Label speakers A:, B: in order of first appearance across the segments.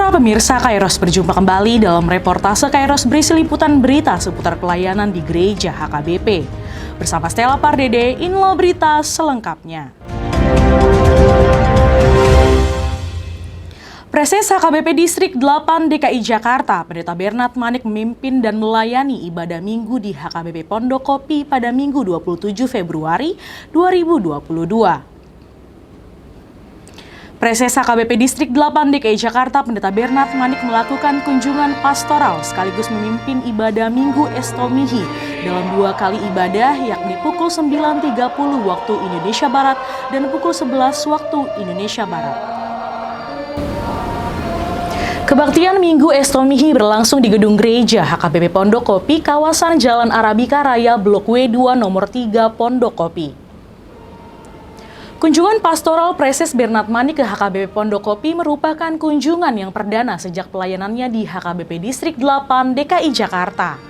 A: Para pemirsa, Kairos berjumpa kembali dalam reportase Kairos berisi liputan berita seputar pelayanan di Gereja HKBP. Bersama Stella Pardede, inilah berita selengkapnya. Preses HKBP Distrik 8 DKI Jakarta, Pendeta Bernard Manik memimpin dan melayani ibadah Minggu di HKBP Pondok Kopi pada Minggu 27 Februari 2022. Preses HKBP Distrik 8 DKI Jakarta, Pendeta Bernard Manik melakukan kunjungan pastoral sekaligus memimpin ibadah Minggu Estomihi dalam 2 kali ibadah, yakni pukul 9.30 waktu Indonesia Barat dan pukul 11 waktu Indonesia Barat. Kebaktian Minggu Estomihi berlangsung di gedung gereja HKBP Pondok Kopi, kawasan Jalan Arabika Raya Blok W2 nomor 3 Pondok Kopi. Kunjungan pastoral Preses Bernard Manik ke HKBP Pondok Kopi merupakan kunjungan yang perdana sejak pelayanannya di HKBP Distrik 8 DKI Jakarta.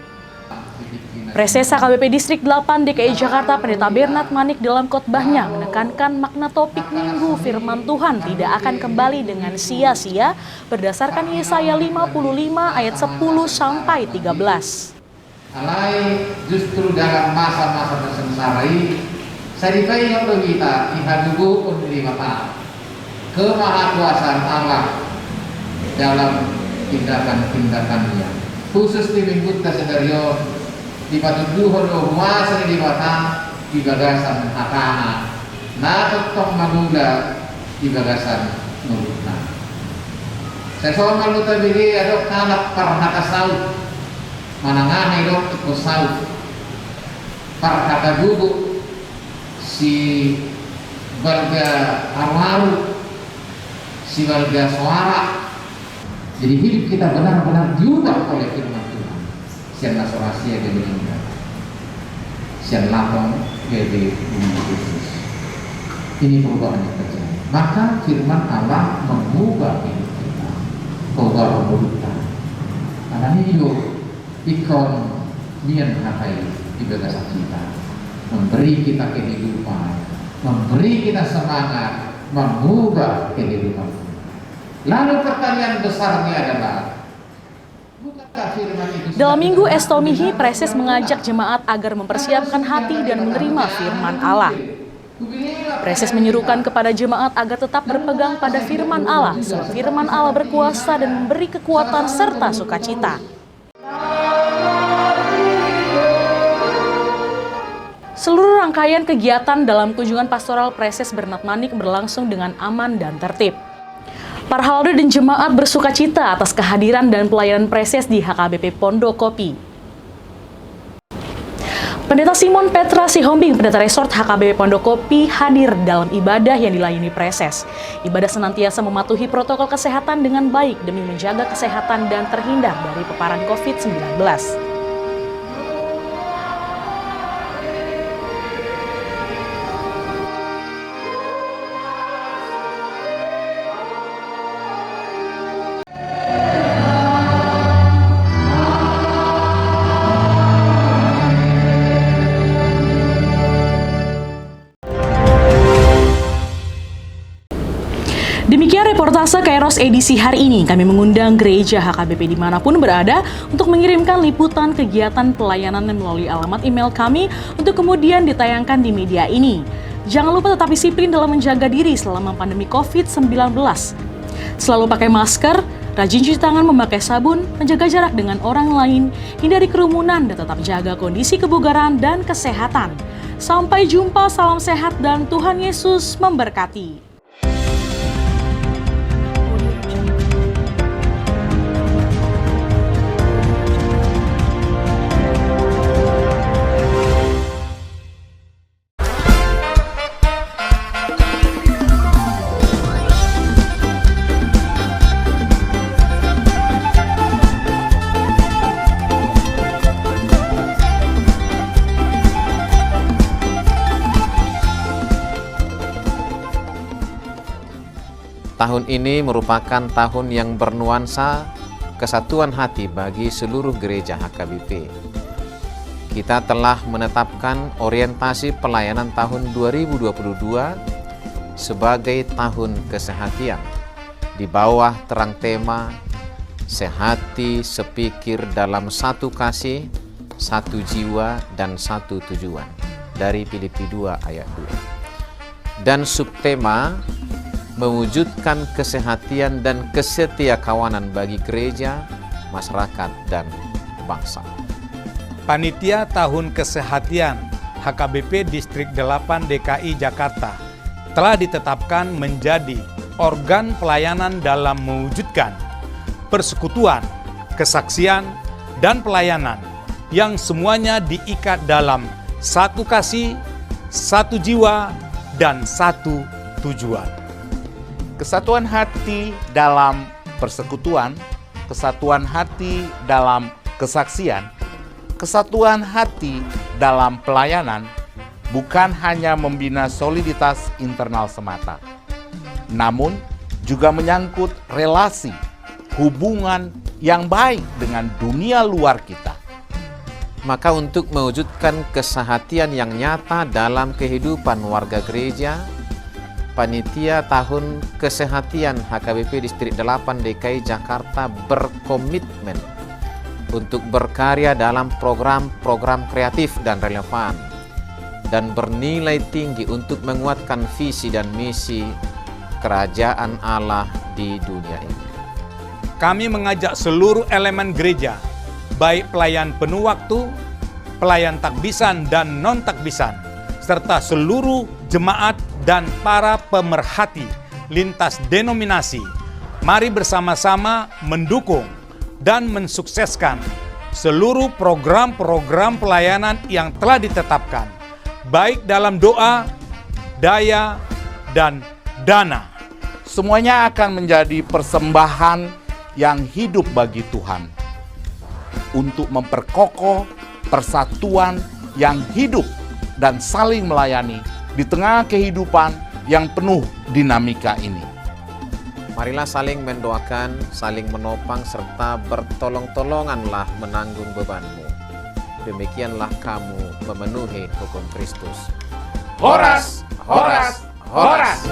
A: Preses HKBP Distrik 8 DKI Jakarta, Pendeta Bernard Manik dalam khotbahnya menekankan makna topik Minggu Firman Tuhan tidak akan kembali dengan sia-sia berdasarkan Yesaya 55 ayat 10 sampai 13.
B: Alai justru dalam masa-masa bersengsara Saripai yang kita ihadugu undri mata kemahakuasaan Allah dalam tindakan-tindakannya. Khusus di minggu tasedario di patuduhon masa di mata di bagasan hakana nakotong magula di bagasan nurutna. Sesuatu malu tabiri adok kalak parhakasaut manangan idok ikosaut parhakadugu si warga Arwaru, si warga Suara. Jadi hidup kita benar-benar diubah oleh firman Tuhan. Sian nasorasi ya jadi meninggal, sian lapang jadi bumi Kristus. Ini perubahan yang terjadi. Maka firman Allah mengubah hidup kita, mengubah mulut kita. Karena hidup ikon mian hakai di bagasan kita. Memberi kita kehidupan, memberi kita semangat, mengubah kehidupan. Lalu pertanyaan besarnya adalah, bukankah firman itu?
A: Dalam Minggu Estomihi, Preses mengajak jemaat agar mempersiapkan hati dan menerima firman Allah. Preses menyuruhkan kepada jemaat agar tetap berpegang pada firman Allah, sebab firman Allah berkuasa dan memberi kekuatan serta sukacita. Seluruh rangkaian kegiatan dalam kunjungan pastoral Preses Bernard Manik berlangsung dengan aman dan tertib. Para halder dan jemaat bersukacita atas kehadiran dan pelayanan Preses di HKBP Pondok Kopi. Pendeta Simon Petra Sihombing, Pendeta Resort HKBP Pondok Kopi, hadir dalam ibadah yang dilayani Preses. Ibadah senantiasa mematuhi protokol kesehatan dengan baik demi menjaga kesehatan dan terhindar dari paparan COVID-19. Demikian reportase Kairos edisi hari ini. Kami mengundang gereja HKBP dimanapun berada untuk mengirimkan liputan kegiatan pelayanan melalui alamat email kami untuk kemudian ditayangkan di media ini. Jangan lupa tetap disiplin dalam menjaga diri selama pandemi COVID-19. Selalu pakai masker, rajin cuci tangan memakai sabun, menjaga jarak dengan orang lain, hindari kerumunan dan tetap jaga kondisi kebugaran dan kesehatan. Sampai jumpa, salam sehat dan Tuhan Yesus memberkati.
C: Tahun ini merupakan tahun yang bernuansa kesatuan hati bagi seluruh gereja HKBP. Kita telah menetapkan orientasi pelayanan tahun 2022 sebagai tahun kesehatian di bawah terang tema sehati, sepikir dalam satu kasih, satu jiwa, dan satu tujuan. Dari Filipi 2 ayat 2. Dan subtema mewujudkan kesehatian dan kesetiakawanan bagi gereja, masyarakat, dan bangsa.
D: Panitia Tahun Kesehatian HKBP Distrik 8 DKI Jakarta telah ditetapkan menjadi organ pelayanan dalam mewujudkan persekutuan, kesaksian, dan pelayanan yang semuanya diikat dalam satu kasih, satu jiwa, dan satu tujuan.
E: Kesatuan hati dalam persekutuan, kesatuan hati dalam kesaksian, kesatuan hati dalam pelayanan bukan hanya membina soliditas internal semata, namun juga menyangkut relasi, hubungan yang baik dengan dunia luar kita.
C: Maka untuk mewujudkan kesehatian yang nyata dalam kehidupan warga gereja, Panitia Tahun Kesehatian HKBP Distrik 8 DKI Jakarta berkomitmen untuk berkarya dalam program-program kreatif dan relevan dan bernilai tinggi untuk menguatkan visi dan misi kerajaan Allah di dunia ini.
D: Kami mengajak seluruh elemen gereja, baik pelayan penuh waktu, pelayan takbisan dan non-takbisan, serta seluruh jemaat dan para pemerhati lintas denominasi. Mari bersama-sama mendukung dan mensukseskan seluruh program-program pelayanan yang telah ditetapkan, baik dalam doa, daya, dan dana.
E: Semuanya akan menjadi persembahan yang hidup bagi Tuhan untuk memperkokoh persatuan yang hidup dan saling melayani di tengah kehidupan yang penuh dinamika ini.
C: Marilah saling mendoakan, saling menopang, serta bertolong-tolonganlah menanggung bebanmu. Demikianlah kamu memenuhi hukum Kristus.
B: Horas, horas, horas.